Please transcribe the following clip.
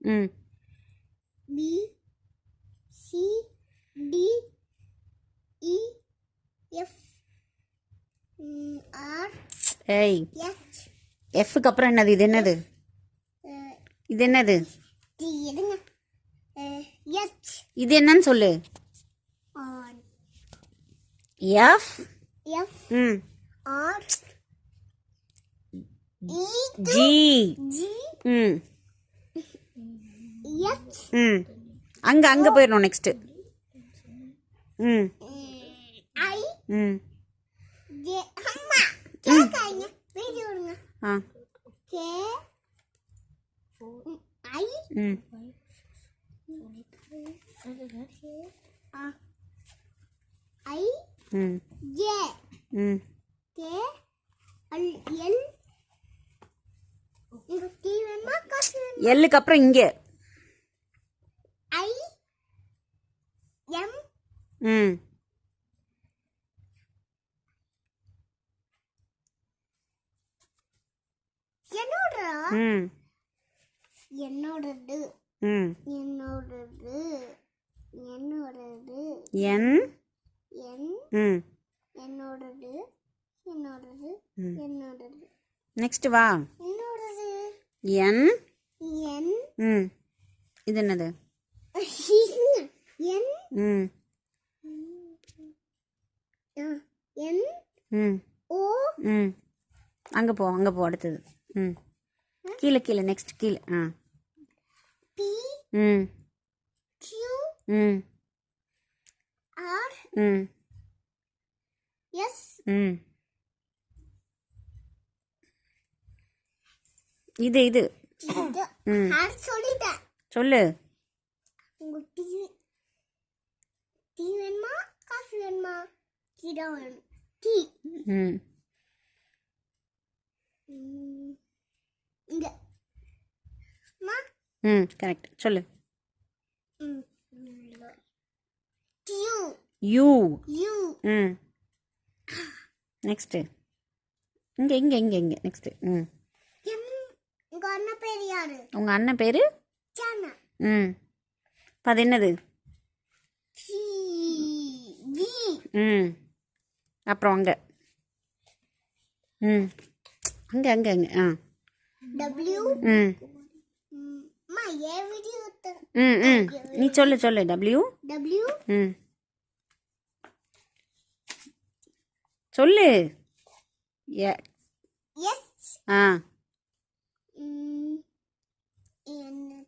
ம் b c d e f r a h எஃப்க்கு அப்புறம் என்னது? இது என்னது? இது என்னது? டி எதுங்க எச் இது என்னன்னு சொல்லு. ஆர் எஃப் எஃப் ம் ஆர் இ ஜி ஜி ம் எச் ம் அங்கே போயிடணும் நெக்ஸ்ட்டு. ம் ஐ ம் ஜே அம்மா கேக்காங்க வீடியோ விடுங்க. ஆ கே ஐ ம் ஐ ம் ஜே ம் கே எல் எல் இந்த டீ வேணுமா காசு வேணுமா? எல்லுக்கு அப்புறம் இங்கே. ஐ எம் ம் என்னோட ம் என்னோடது ம் என்னோடது என்னோடது என் என் ம் என்னோடது என்னோடது ம் என்னோடது நெக்ஸ்ட் வா. என்னோடது என் என் ம் இது என்னது? என் ம் என் ம் ஓ ம் அங்கே போ அடுத்தது. ம் கீழே நெக்ஸ்ட் கீழே. ஆ பி ம் கியூ ம் ஆர் ம் எஸ் ம் இது ம் ஆர் சொல்லிட்டேன். சொல்லு. உங்களுக்கு டீ வேணுமா காஃபி வேணுமா? டீ தான் வேணும். டீ ம் இங்க மா ம் கரெக்ட் சொல்லு. டியூ யூ யூ ம் நெக்ஸ்ட்டு இங்கே நெக்ஸ்ட்டு. ம் எம் உங்க அண்ணன் பேர் யாரு? உங்கள் அண்ணன் பேர்? சானா ம் இப்போ அது என்னது? சி வி ம் அப்புறம் அங்கே. ம் அங்கே ஆ டபிள்யூ ம் மா ஏ வீடியோ ம் ம் நீ சொல்லு டபிள்யூ. டபிள்யூ ம் சொல்லு. ஏ எஸ் ஆ என்ன